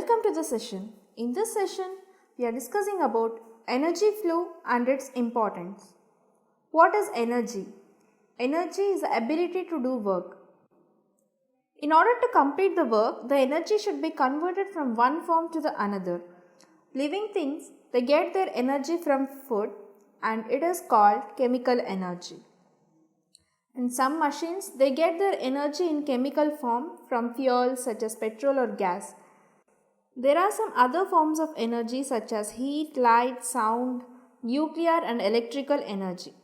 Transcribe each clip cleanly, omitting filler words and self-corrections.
Welcome to the session. In this session, we are discussing about energy flow and its importance. What is energy? Energy is the ability to do work. In order to complete the work, the energy should be converted from one form to the another. Living things, they get their energy from food and it is called chemical energy. In some machines, they get their energy in chemical form from fuels such as petrol or gas. There are some other forms of energy such as heat, light, sound, nuclear and electrical energy.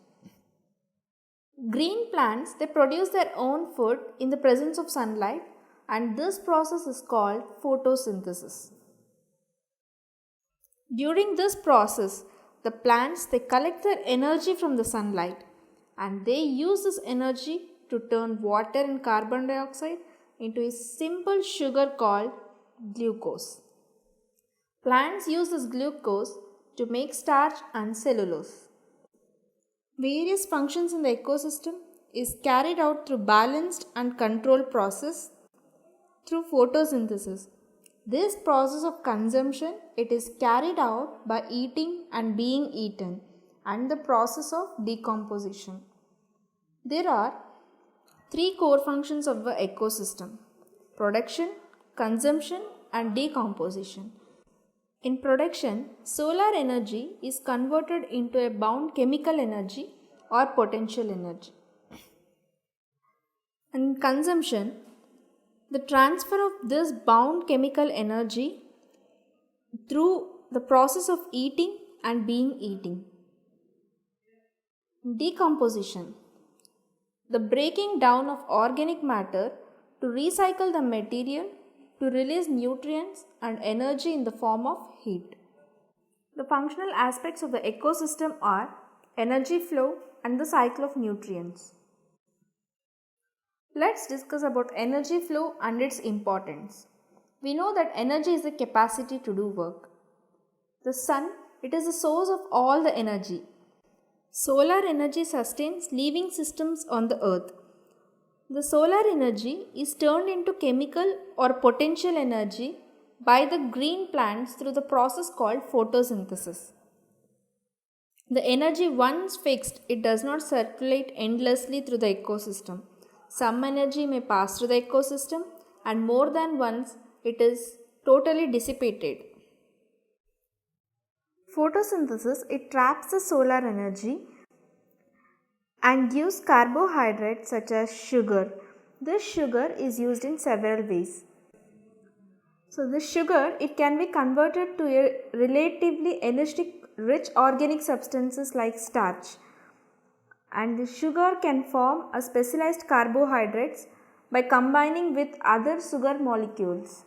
Green plants, they produce their own food in the presence of sunlight and this process is called photosynthesis. During this process, the plants, they collect their energy from the sunlight and they use this energy to turn water and carbon dioxide into a simple sugar called glucose. Plants use this glucose to make starch and cellulose. Various functions in the ecosystem is carried out through balanced and controlled process through photosynthesis. This process of consumption, it is carried out by eating and being eaten and the process of decomposition. There are three core functions of the ecosystem: production, consumption and decomposition. In production, solar energy is converted into a bound chemical energy or potential energy. In consumption, the transfer of this bound chemical energy through the process of eating and being eaten. Decomposition, the breaking down of organic matter to recycle the material to release nutrients and energy in the form of heat. The functional aspects of the ecosystem are energy flow and the cycle of nutrients. Let's discuss about energy flow and its importance. We know that energy is the capacity to do work. The sun, it is the source of all the energy. Solar energy sustains living systems on the earth. The solar energy is turned into chemical or potential energy by the green plants through the process called photosynthesis. The energy once fixed, it does not circulate endlessly through the ecosystem. Some energy may pass through the ecosystem and more than once it is totally dissipated. Photosynthesis, it traps the solar energy and gives carbohydrates such as sugar. This sugar is used in several ways. So this sugar, it can be converted to a relatively energetic rich organic substances like starch. And the sugar can form a specialized carbohydrates by combining with other sugar molecules.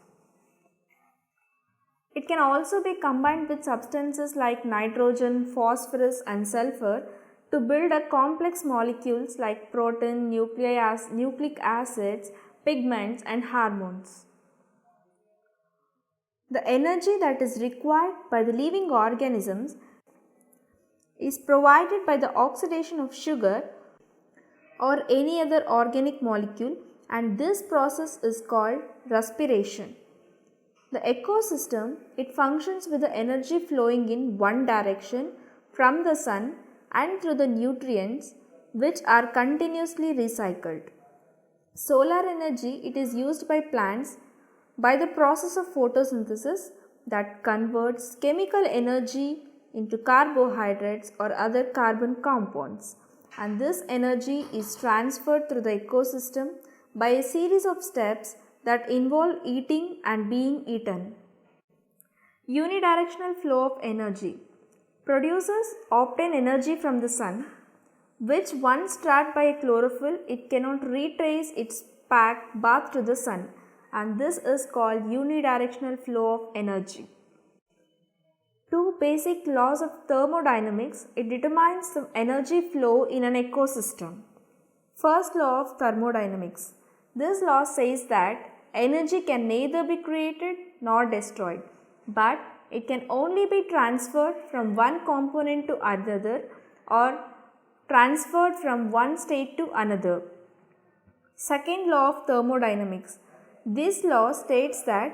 It can also be combined with substances like nitrogen, phosphorus and sulfur to build a complex molecules like protein, nucleic acids, pigments and hormones. The energy that is required by the living organisms is provided by the oxidation of sugar or any other organic molecule and this process is called respiration. The ecosystem, it functions with the energy flowing in one direction from the sun and through the nutrients which are continuously recycled. Solar energy, it is used by plants by the process of photosynthesis that converts chemical energy into carbohydrates or other carbon compounds and this energy is transferred through the ecosystem by a series of steps that involve eating and being eaten. Unidirectional flow of energy. Producers obtain energy from the sun which once trapped by a chlorophyll, it cannot retrace its path to the sun and this is called unidirectional flow of energy. Two basic laws of thermodynamics, it determines the energy flow in an ecosystem. First law of thermodynamics. This law says that energy can neither be created nor destroyed, but it can only be transferred from one component to another or transferred from one state to another. Second law of thermodynamics. This law states that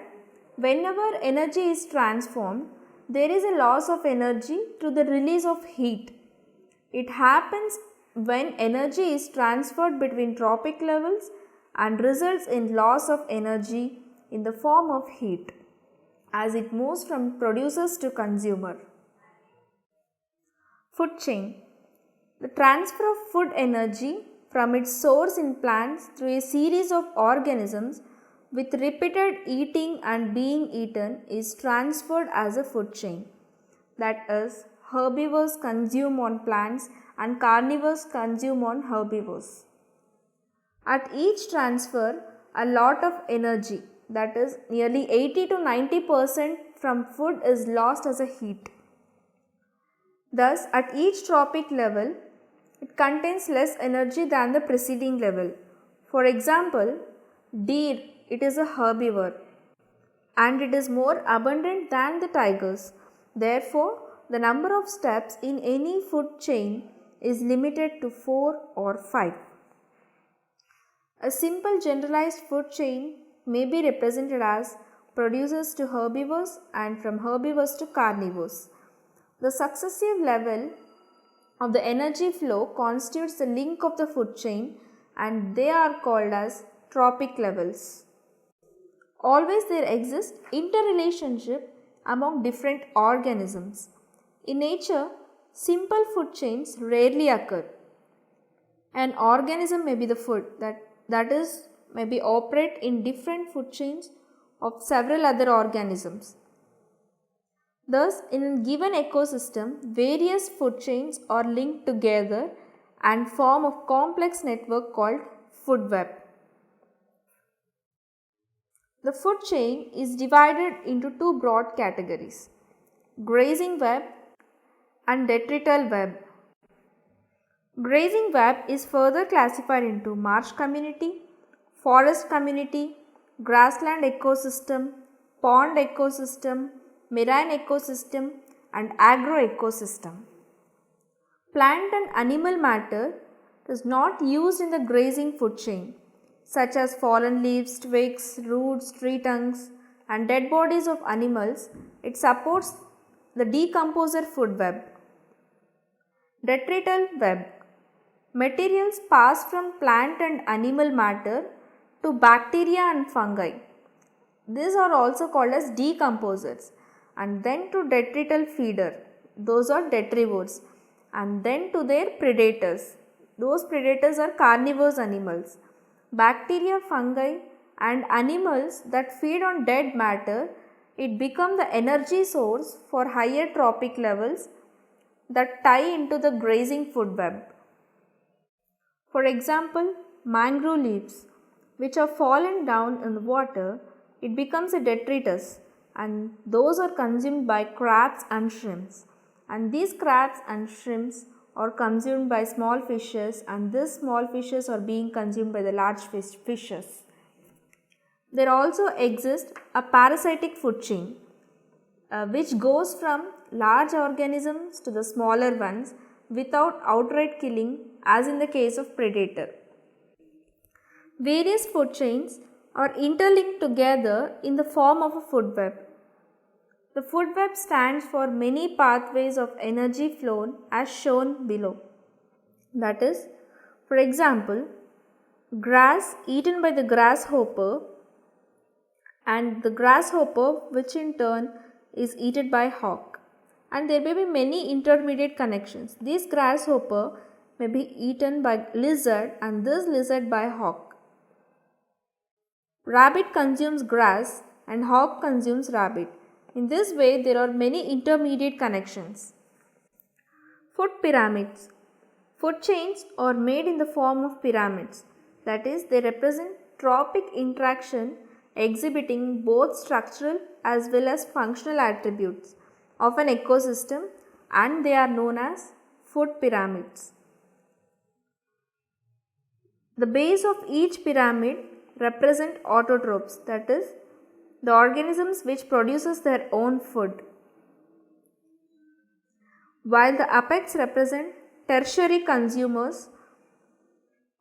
Whenever energy is transformed, there is a loss of energy through the release of heat. It happens when energy is transferred between tropic levels and results in loss of energy in the form of heat as it moves from producers to consumer. Food chain. The transfer of food energy from its source in plants through a series of organisms with repeated eating and being eaten is transferred as a food chain. That is, herbivores consume on plants and carnivores consume on herbivores. At each transfer, a lot of energy, that is nearly 80 to 90% from food is lost as a heat. Thus, at each tropic level, it contains less energy than the preceding level. For example, deer, it is a herbivore and it is more abundant than the tigers. Therefore, the number of steps in any food chain is limited to 4 or 5. A simple generalized food chain may be represented as producers to herbivores and from herbivores to carnivores. The successive level of the energy flow constitutes the link of the food chain and they are called as trophic levels. Always there exists interrelationship among different organisms. In nature, simple food chains rarely occur. An organism may be the food that is may be operate in different food chains of several other organisms. Thus, in a given ecosystem, various food chains are linked together and form a complex network called food web. The food chain is divided into two broad categories: grazing web and detrital web. Grazing web is further classified into marsh community, forest community, grassland ecosystem, pond ecosystem, marine ecosystem and agroecosystem. Plant and animal matter is not used in the grazing food chain, such as fallen leaves, twigs, roots, tree trunks and dead bodies of animals. It supports the decomposer food web. Detrital web. Materials pass from plant and animal matter to bacteria and fungi. These are also called as decomposers, and then to detrital feeder, those are detrivores, and then to their predators. Those predators are carnivorous animals. Bacteria, fungi and animals that feed on dead matter, it becomes the energy source for higher trophic levels that tie into the grazing food web. For example, mangrove leaves which are fallen down in the water, it becomes a detritus and those are consumed by crabs and shrimps, and these crabs and shrimps are consumed by small fishes and these small fishes are being consumed by the large fishes. There also exists a parasitic food chain which goes from large organisms to the smaller ones without outright killing, as in the case of predator. Various food chains are interlinked together in the form of a food web. The food web stands for many pathways of energy flown as shown below. That is, for example, grass eaten by the grasshopper and the grasshopper which in turn is eaten by hawk, and there may be many intermediate connections. This grasshopper may be eaten by lizard and this lizard by hawk. Rabbit consumes grass and hawk consumes rabbit. In this way, there are many intermediate connections. Food pyramids. Food chains are made in the form of pyramids. That is, they represent trophic interaction exhibiting both structural as well as functional attributes of an ecosystem, and they are known as food pyramids. The base of each pyramid represent autotrophs, that is, the organisms which produces their own food, while the apex represent tertiary consumers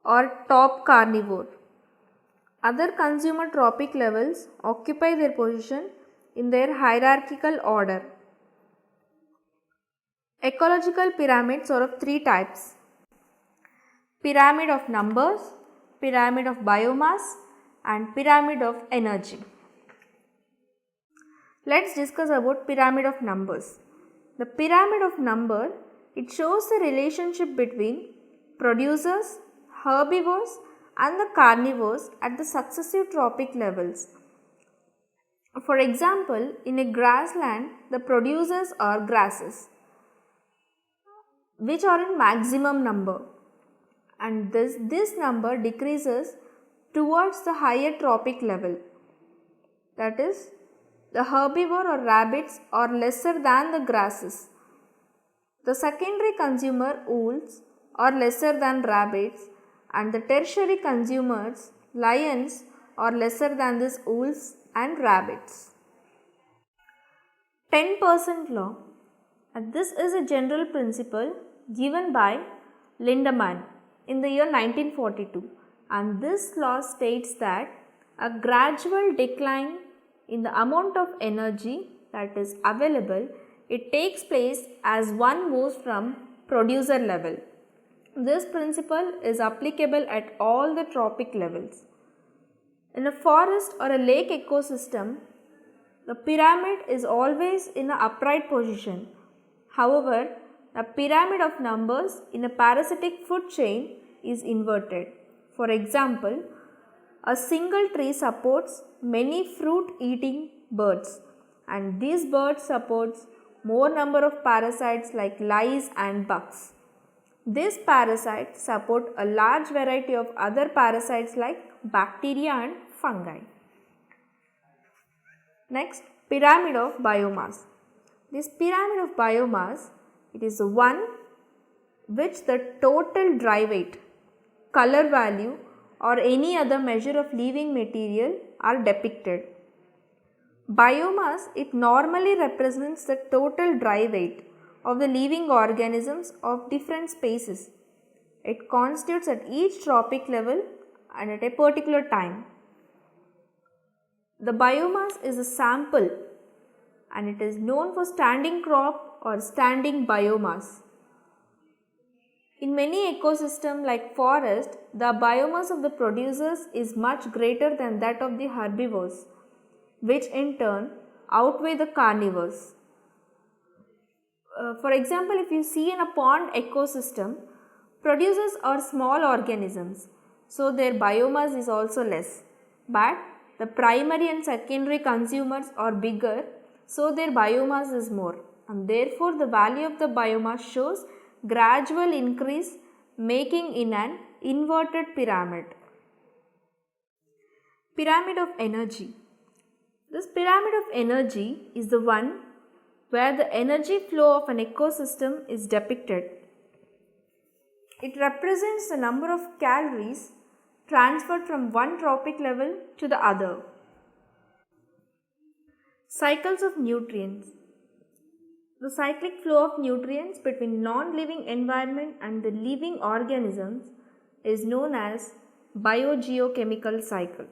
or top carnivore. Other consumer trophic levels occupy their position in their hierarchical order. Ecological pyramids are of three types: pyramid of numbers, pyramid of biomass, and pyramid of energy. Let's discuss about pyramid of numbers. The pyramid of number, it shows the relationship between producers, herbivores and the carnivores at the successive trophic levels. For example, in a grassland, the producers are grasses, which are in maximum number, and this number decreases towards the higher trophic level. That is, the herbivore or rabbits are lesser than the grasses. The secondary consumer wolves are lesser than rabbits, and the tertiary consumers lions are lesser than these wolves and rabbits. 10% law, and this is a general principle given by Lindemann in the year 1942, and this law states that a gradual decline in the amount of energy that is available, it takes place as one moves from producer level. This principle is applicable at all the trophic levels. In a forest or a lake ecosystem, the pyramid is always in an upright position. However, the pyramid of numbers in a parasitic food chain is inverted. For example, a single tree supports many fruit-eating birds, and these birds supports more number of parasites like lice and bugs. These parasites support a large variety of other parasites like bacteria and fungi. Next, pyramid of biomass. This pyramid of biomass, it is the one which the total dry weight, color value or any other measure of living material are depicted. Biomass, it normally represents the total dry weight of the living organisms of different species. It constitutes at each trophic level and at a particular time. The biomass is a sample and it is known for standing crop or standing biomass. In many ecosystems like forest, the biomass of the producers is much greater than that of the herbivores, which in turn outweigh the carnivores. For example, if you see in a pond ecosystem, producers are small organisms, so their biomass is also less. But the primary and secondary consumers are bigger, so their biomass is more, and therefore the value of the biomass shows gradual increase, making in an inverted pyramid. Pyramid of energy. This pyramid of energy is the one where the energy flow of an ecosystem is depicted. It represents the number of calories transferred from one trophic level to the other. Cycles of nutrients. The cyclic flow of nutrients between non-living environment and the living organisms is known as Biogeochemical Cycle.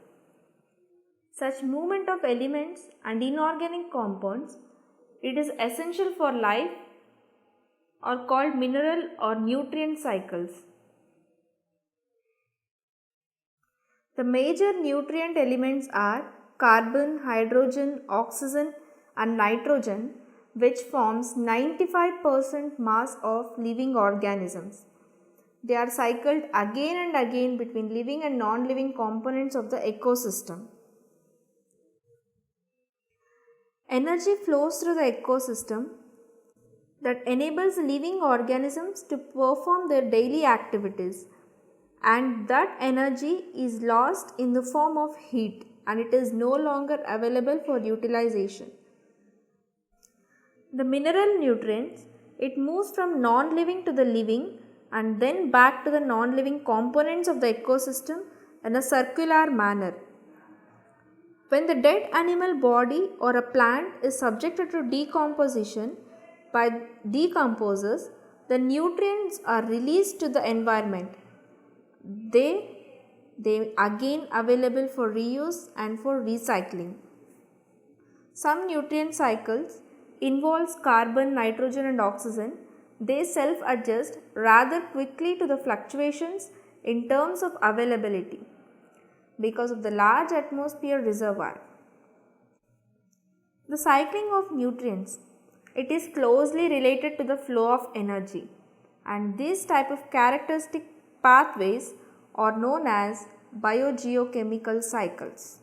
Such movement of elements and inorganic compounds, it is essential for life, are called mineral or nutrient cycles. The major nutrient elements are carbon, hydrogen, oxygen and nitrogen, which forms 95% mass of living organisms. They are cycled again and again between living and non-living components of the ecosystem. Energy flows through the ecosystem that enables living organisms to perform their daily activities, and that energy is lost in the form of heat and it is no longer available for utilization. The mineral nutrients, it moves from non-living to the living and then back to the non-living components of the ecosystem in a circular manner. When the dead animal body or a plant is subjected to decomposition by decomposers, the nutrients are released to the environment. They again available for reuse and for recycling. Some nutrient cycles involves carbon, nitrogen and oxygen. They self-adjust rather quickly to the fluctuations in terms of availability because of the large atmosphere reservoir. The cycling of nutrients, it is closely related to the flow of energy, and this type of characteristic pathways are known as biogeochemical cycles.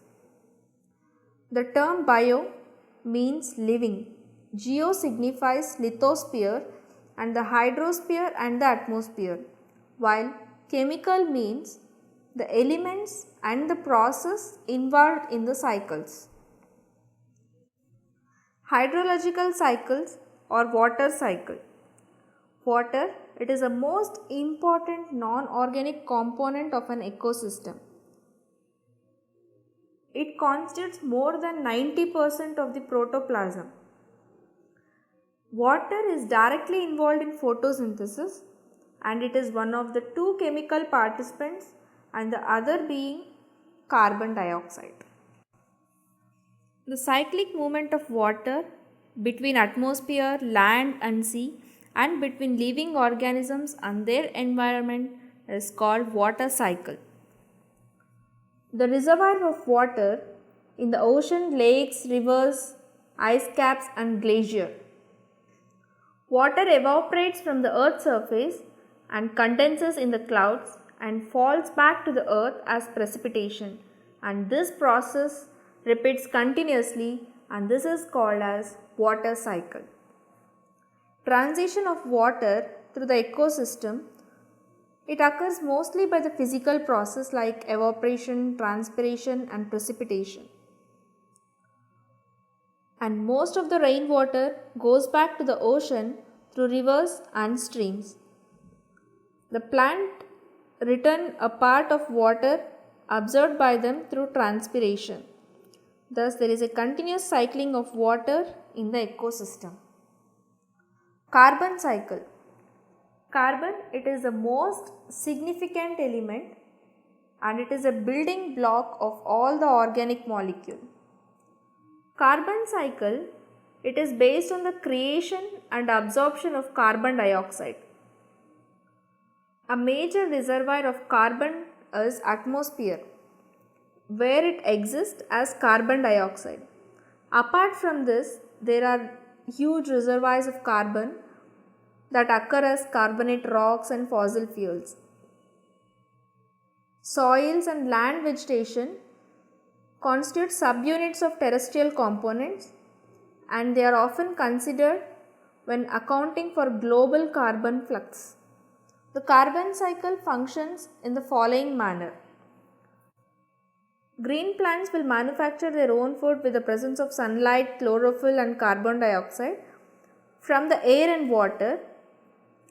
The term bio means living, geo signifies lithosphere and the hydrosphere and the atmosphere, while chemical means the elements and the process involved in the cycles. Hydrological cycles or water cycle. Water, it is the most important non-organic component of an ecosystem. It constitutes more than 90% of the protoplasm. Water is directly involved in photosynthesis and it is one of the two chemical participants and the other being carbon dioxide. The cyclic movement of water between atmosphere, land and sea and between living organisms and their environment is called water cycle. The reservoir of water in the ocean, lakes, rivers, ice caps and glacier. Water evaporates from the earth's surface and condenses in the clouds and falls back to the earth as precipitation, and this process repeats continuously and this is called as water cycle. Transition of water through the ecosystem, it occurs mostly by the physical process like evaporation, transpiration and precipitation. And most of the rainwater goes back to the ocean through rivers and streams. The plant return a part of water absorbed by them through transpiration. Thus, there is a continuous cycling of water in the ecosystem. Carbon cycle. Carbon, it is the most significant element and it is a building block of all the organic molecule. Carbon cycle, it is based on the creation and absorption of carbon dioxide. A major reservoir of carbon is atmosphere, where it exists as carbon dioxide. Apart from this, there are huge reservoirs of carbon that occur as carbonate rocks and fossil fuels. Soils and land vegetation constitute subunits of terrestrial components and they are often considered when accounting for global carbon flux. The carbon cycle functions in the following manner. Green plants will manufacture their own food with the presence of sunlight, chlorophyll and carbon dioxide from the air and water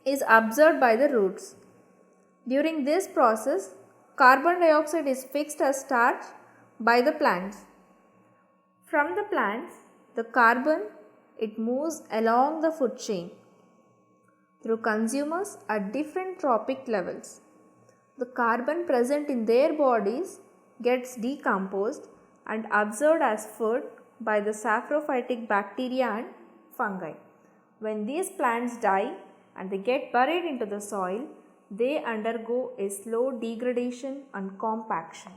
is absorbed by the roots. During this process, carbon dioxide is fixed as starch by the plants. From the plants, the carbon, it moves along the food chain through consumers at different trophic levels. The carbon present in their bodies gets decomposed and absorbed as food by the saprophytic bacteria and fungi. When these plants die and they get buried into the soil, they undergo a slow degradation and compaction.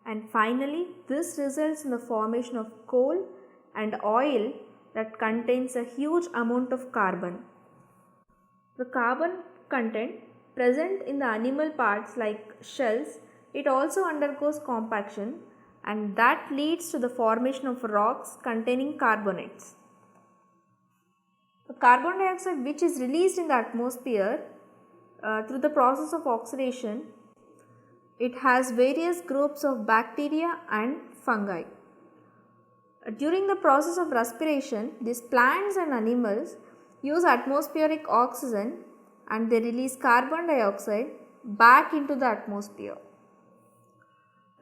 And finally, this results in the formation of coal and oil that contains a huge amount of carbon. The carbon content present in the animal parts like shells, it also undergoes compaction and that leads to the formation of rocks containing carbonates. The carbon dioxide which is released in the atmosphere through the process of oxidation, it has various groups of bacteria and fungi. During the process of respiration, these plants and animals use atmospheric oxygen and they release carbon dioxide back into the atmosphere.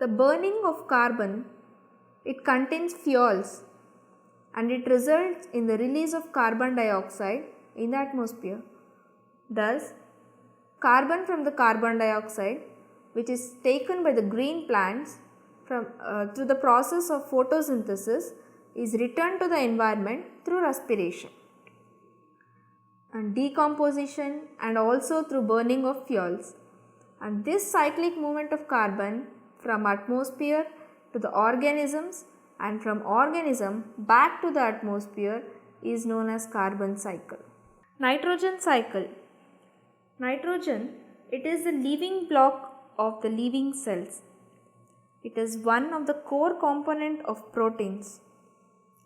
The burning of carbon, it contains fuels and it results in the release of carbon dioxide in the atmosphere. Thus, carbon from the carbon dioxide which is taken by the green plants from through the process of photosynthesis, is returned to the environment through respiration and decomposition and also through burning of fuels. And this cyclic movement of carbon from atmosphere to the organisms and from organism back to the atmosphere is known as carbon cycle. Nitrogen cycle. Nitrogen, it is the living block of the living cells. It is one of the core component of proteins.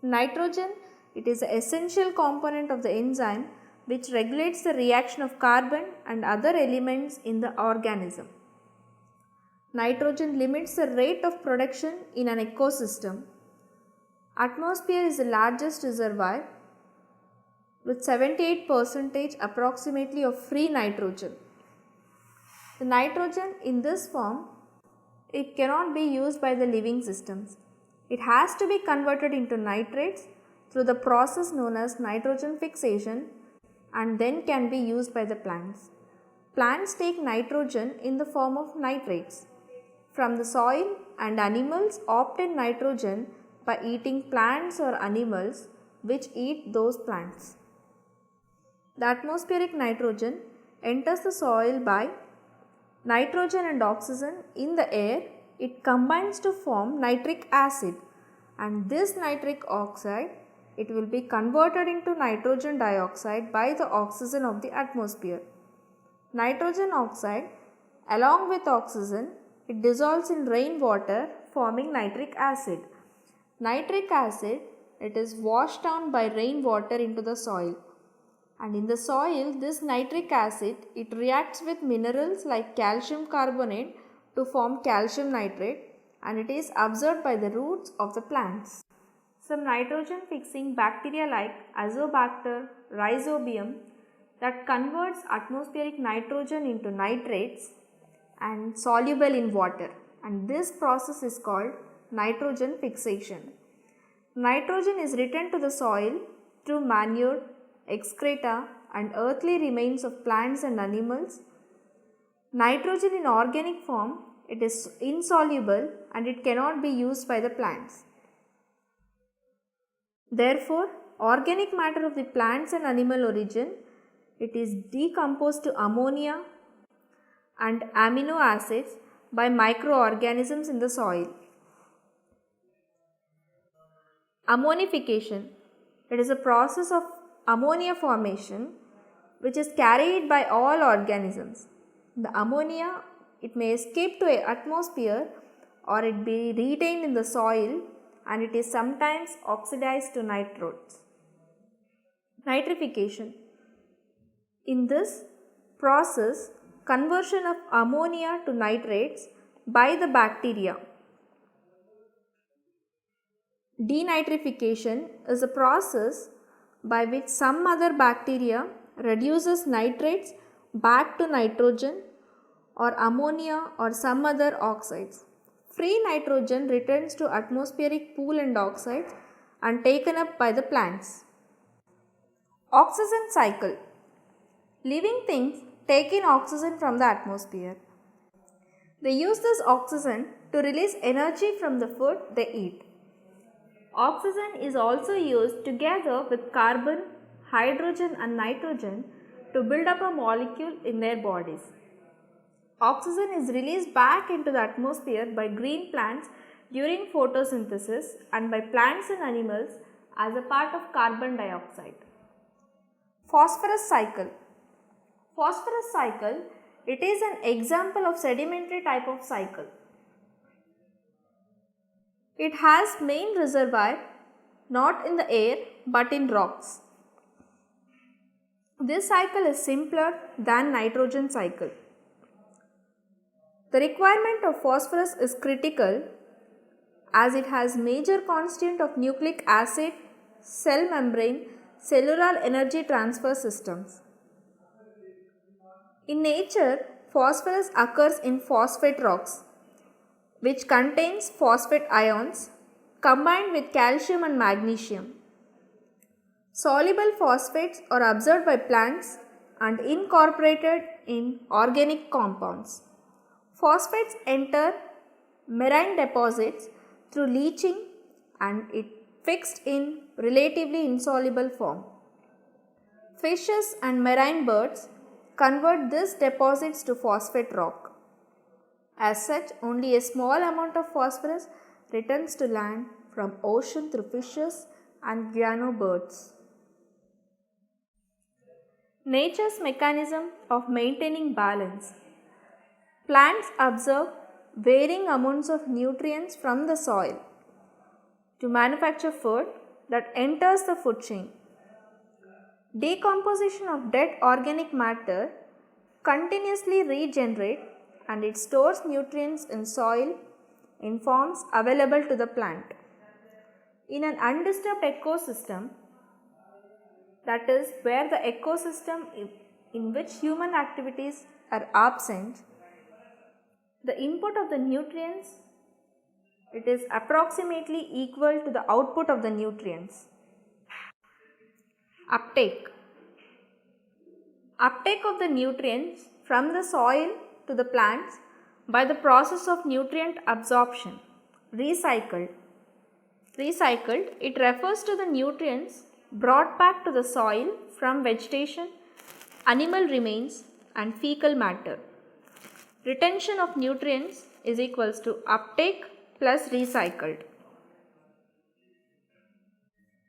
Nitrogen, it is an essential component of the enzyme which regulates the reaction of carbon and other elements in the organism. Nitrogen limits the rate of production in an ecosystem. Atmosphere is the largest reservoir with 78% approximately of free nitrogen. The nitrogen in this form, it cannot be used by the living systems. It has to be converted into nitrates through the process known as nitrogen fixation and then can be used by the plants. Plants take nitrogen in the form of nitrates from the soil, and animals obtain nitrogen by eating plants or animals which eat those plants. The atmospheric nitrogen enters the soil by nitrogen and oxygen in the air. It combines to form nitric acid, and this nitric oxide, it will be converted into nitrogen dioxide by the oxygen of the atmosphere. Nitrogen oxide along with oxygen, it dissolves in rainwater forming nitric acid. Nitric acid, it is washed down by rainwater into the soil, and in the soil this nitric acid, it reacts with minerals like calcium carbonate to form calcium nitrate, and it is absorbed by the roots of the plants. Some nitrogen fixing bacteria like Azobacter, Rhizobium that converts atmospheric nitrogen into nitrates and soluble in water, and this process is called nitrogen fixation. Nitrogen is returned to the soil through manure, excreta and earthly remains of plants and animals. Nitrogen in organic form, it is insoluble and it cannot be used by the plants. Therefore, organic matter of the plants and animal origin, it is decomposed to ammonia and amino acids by microorganisms in the soil. Ammonification, it is a process of ammonia formation which is carried by all organisms. The ammonia, it may escape to an atmosphere or it be retained in the soil, and it is sometimes oxidized to nitrates. Nitrification, in this process, conversion of ammonia to nitrates by the bacteria. Denitrification is a process by which some other bacteria reduces nitrates back to nitrogen or ammonia or some other oxides. Free nitrogen returns to atmospheric pool and oxides and taken up by the plants. Oxygen cycle. Living things take in oxygen from the atmosphere. They use this oxygen to release energy from the food they eat. Oxygen is also used together with carbon, hydrogen and nitrogen to build up a molecule in their bodies. Oxygen is released back into the atmosphere by green plants during photosynthesis and by plants and animals as a part of carbon dioxide. Phosphorus cycle. Phosphorus cycle, it is an example of sedimentary type of cycle. It has main reservoir not in the air but in rocks. This cycle is simpler than nitrogen cycle. The requirement of phosphorus is critical as it has major constituent of nucleic acid, cell membrane, cellular energy transfer systems. In nature, phosphorus occurs in phosphate rocks, which contains phosphate ions combined with calcium and magnesium. Soluble phosphates are absorbed by plants and incorporated in organic compounds. Phosphates enter marine deposits through leaching and it fixed in relatively insoluble form. Fishes and marine birds convert these deposits to phosphate rock. As such, only a small amount of phosphorus returns to land from ocean through fishes and guano birds. Nature's mechanism of maintaining balance. Plants absorb varying amounts of nutrients from the soil to manufacture food that enters the food chain. Decomposition of dead organic matter continuously regenerates and it stores nutrients in soil in forms available to the plant. In an undisturbed ecosystem, that is where the ecosystem in which human activities are absent, the input of the nutrients, it is approximately equal to the output of the nutrients. Uptake. Uptake of the nutrients from the soil to the plants by the process of nutrient absorption. Recycled. Recycled, it refers to the nutrients brought back to the soil from vegetation, animal remains and fecal matter. Retention of nutrients is equals to uptake plus recycled.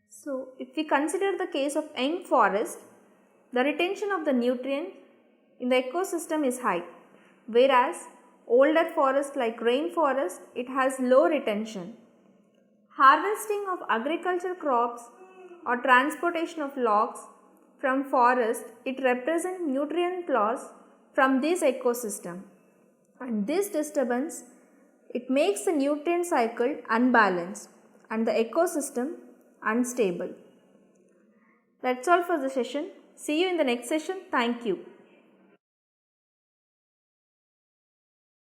So, if we consider the case of young forest, the retention of the nutrients in the ecosystem is high, whereas older forest like rainforest, it has low retention. Harvesting of agricultural crops or transportation of logs from forest, it represents nutrient loss from this ecosystem, and this disturbance, it makes the nutrient cycle unbalanced and the ecosystem unstable. That's all for the session. See you in the next session. Thank you.